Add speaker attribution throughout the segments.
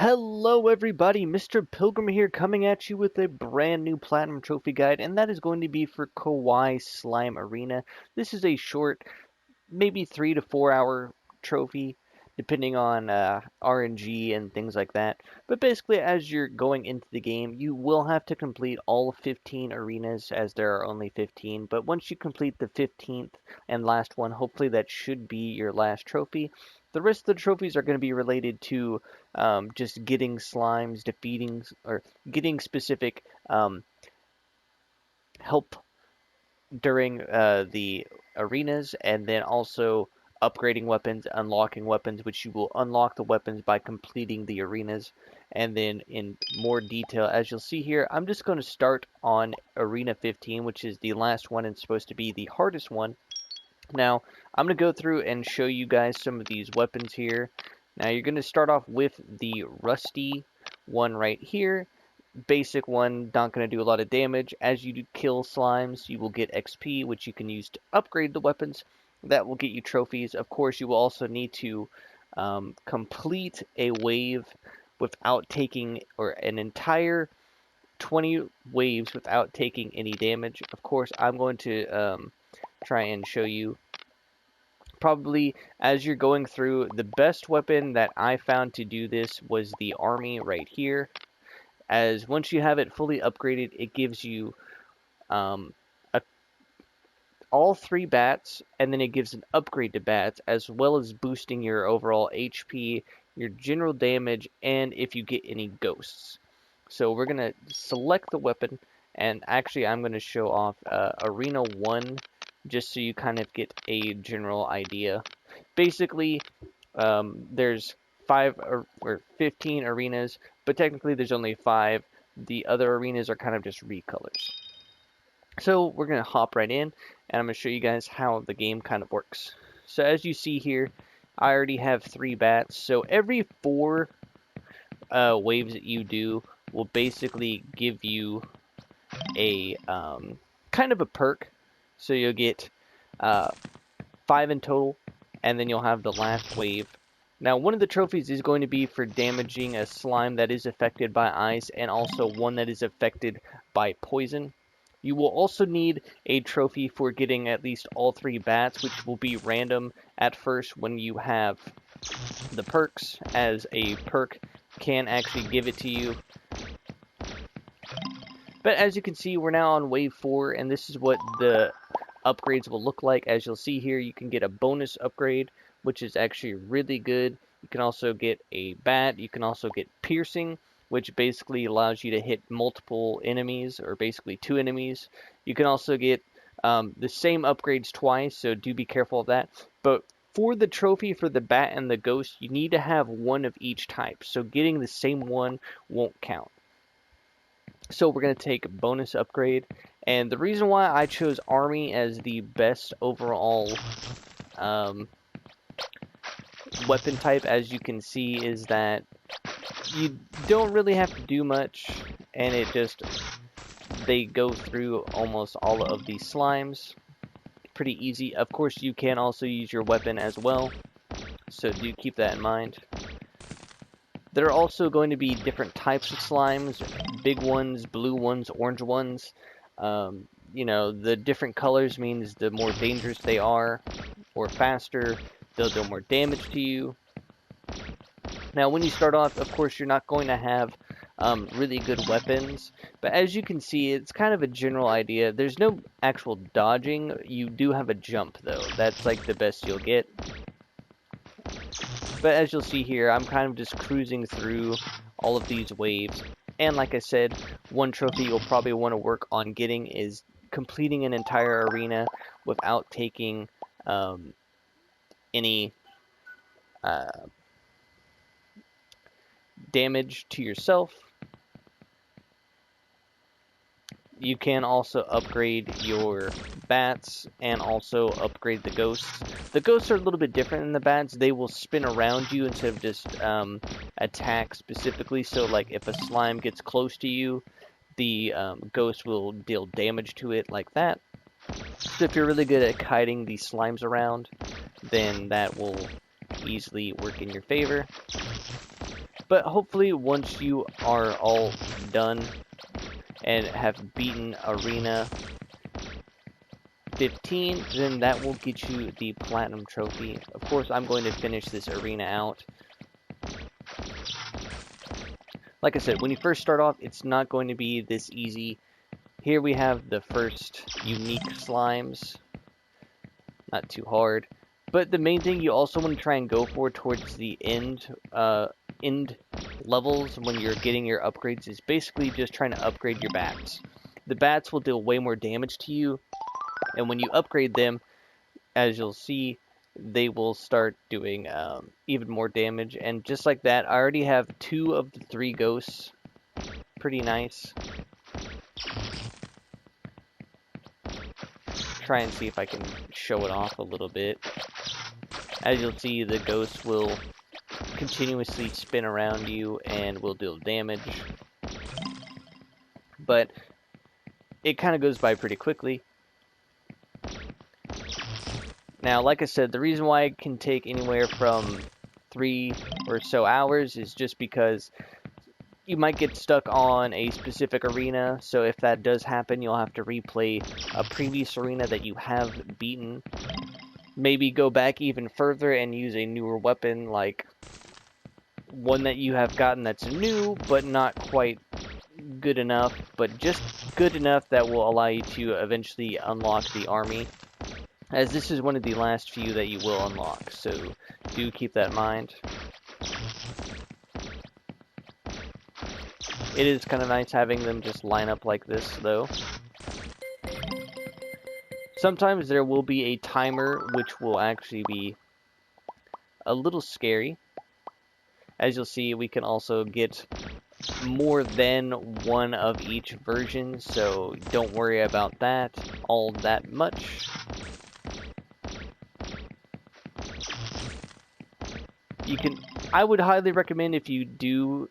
Speaker 1: Hello everybody, Mr. Pilgrim here coming at you with a brand new Platinum Trophy guide, and that is going to be for Kawaii Slime Arena. This is a short, maybe 3 to 4 hour trophy, depending on RNG and things like that. But basically, as you're going into the game, you will have to complete all 15 arenas, as there are only 15. But once you complete the 15th and last one, hopefully that should be your last trophy. The rest of the trophies are going to be related to just getting slimes, defeating, or getting specific help during the arenas, and then also upgrading weapons, unlocking weapons, which you will unlock the weapons by completing the arenas. And then in more detail, as you'll see here, I'm just going to start on Arena 15, which is the last one and supposed to be the hardest one. Now, I'm going to go through and show you guys some of these weapons here. Now, you're going to start off with the rusty one right here. Basic one, not going to do a lot of damage. As you kill slimes, you will get XP, which you can use to upgrade the weapons. That will get you trophies. Of course, you will also need to complete a wave without taking, or an entire 20 waves without taking any damage. Of course, I'm going to try and show you. Probably as you're going through, the best weapon that I found to do this was the army right here. As once you have it fully upgraded, it gives you all 3 bats, and then it gives an upgrade to bats, as well as boosting your overall HP, your general damage, and if you get any ghosts. So we're going to select the weapon, and actually I'm going to show off Arena 1, just so you kind of get a general idea. Basically, there's 5 or 15 arenas, but technically there's only 5. The other arenas are kind of just recolors. So we're going to hop right in, and I'm going to show you guys how the game kind of works. So as you see here, I already have 3 bats. So every 4 waves that you do will basically give you a kind of a perk. So you'll get 5 in total, and then you'll have the last wave. Now, one of the trophies is going to be for damaging a slime that is affected by ice, and also one that is affected by poison. You will also need a trophy for getting at least all 3 bats, which will be random at first when you have the perks, as a perk can actually give it to you. But as you can see, we're now on wave 4, and this is what the upgrades will look like. As you'll see here, you can get a bonus upgrade, which is actually really good. You can also get a bat. You can also get piercing, which basically allows you to hit multiple enemies, or basically 2 enemies. You can also get the same upgrades twice, so do be careful of that. But for the trophy for the bat and the ghost, you need to have one of each type, so getting the same one won't count. So we're going to take bonus upgrade, and the reason why I chose army as the best overall weapon type, as you can see, is that you don't really have to do much, and they go through almost all of these slimes pretty easy. Of course, you can also use your weapon as well, so do keep that in mind. There are also going to be different types of slimes, big ones, blue ones, orange ones. You know, the different colors means the more dangerous they are, or faster, they'll do more damage to you. Now, when you start off, of course, you're not going to have really good weapons, but as you can see, it's kind of a general idea. There's no actual dodging. You do have a jump, though. That's like the best you'll get. But as you'll see here, I'm kind of just cruising through all of these waves. And like I said, one trophy you'll probably want to work on getting is completing an entire arena without taking any damage to yourself. You can also upgrade your bats and also upgrade the ghosts. The ghosts are a little bit different than the bats. They will spin around you instead of just attack specifically. So like if a slime gets close to you, the ghost will deal damage to it like that. So if you're really good at kiting these slimes around, then that will easily work in your favor. But hopefully once you are all done and have beaten Arena 15, then that will get you the Platinum Trophy. Of course, I'm going to finish this arena out. Like I said, when you first start off, it's not going to be this easy. Here we have the first unique slimes. Not too hard. But the main thing you also want to try and go for towards the end levels when you're getting your upgrades is basically just trying to upgrade your bats. The bats will deal way more damage to you, and when you upgrade them, as you'll see, they will start doing even more damage. And just like that, I already have 2 of the 3 ghosts. Pretty nice. Try and see if I can show it off a little bit. As you'll see, the ghosts will continuously spin around you and will deal damage. But it kind of goes by pretty quickly. Now, like I said, the reason why it can take anywhere from 3 or so hours is just because you might get stuck on a specific arena, so if that does happen, you'll have to replay a previous arena that you have beaten. Maybe go back even further and use a newer weapon, like one that you have gotten that's new, but not quite good enough, but just good enough that will allow you to eventually unlock the army, as this is one of the last few that you will unlock, so do keep that in mind. It is kind of nice having them just line up like this, though. Sometimes there will be a timer, which will actually be a little scary. As you'll see, we can also get more than one of each version, so don't worry about that all that much. I would highly recommend, if you do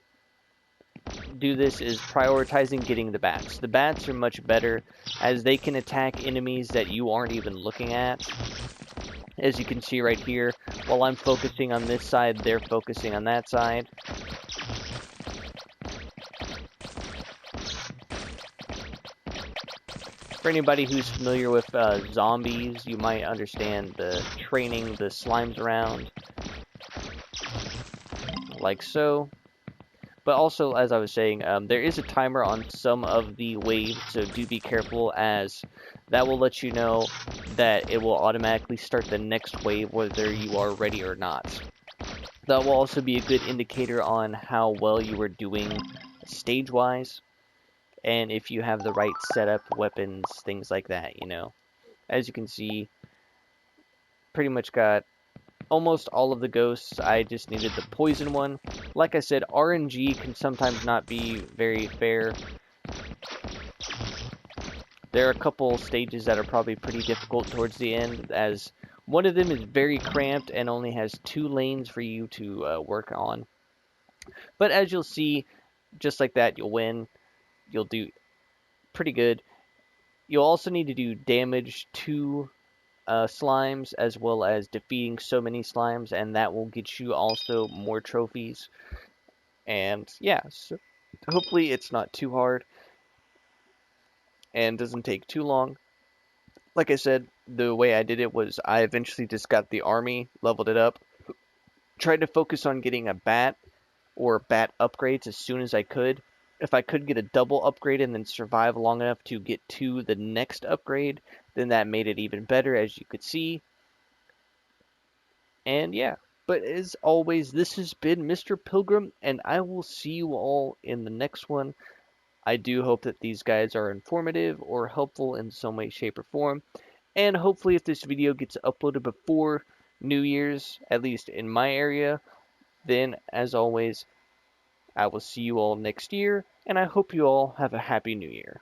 Speaker 1: this, is prioritizing getting the bats. The bats are much better, as they can attack enemies that you aren't even looking at. As you can see right here, while I'm focusing on this side, they're focusing on that side. For anybody who's familiar with zombies, you might understand the training the slimes around, like so. But also, as I was saying, there is a timer on some of the waves, so do be careful, as that will let you know that it will automatically start the next wave whether you are ready or not. That will also be a good indicator on how well you are doing stage-wise, and if you have the right setup, weapons, things like that, you know. As you can see, pretty much got almost all of the ghosts. I just needed the poison one. Like I said, RNG can sometimes not be very fair. There are a couple stages that are probably pretty difficult towards the end, as one of them is very cramped and only has 2 lanes for you to work on. But as you'll see, just like that, you'll win. You'll do pretty good. You'll also need to do damage to slimes, as well as defeating so many slimes, and that will get you also more trophies. And yeah, so hopefully it's not too hard and doesn't take too long. Like I said, the way I did it was I eventually just got the army, leveled it up, tried to focus on getting a bat or bat upgrades as soon as I could. If I could get a double upgrade and then survive long enough to get to the next upgrade, then that made it even better, as you could see. And yeah, but as always, this has been Mr. Pilgrim, and I will see you all in the next one. I do hope that these guides are informative or helpful in some way, shape, or form. And hopefully if this video gets uploaded before New Year's, at least in my area, then as always, I will see you all next year, and I hope you all have a happy new year.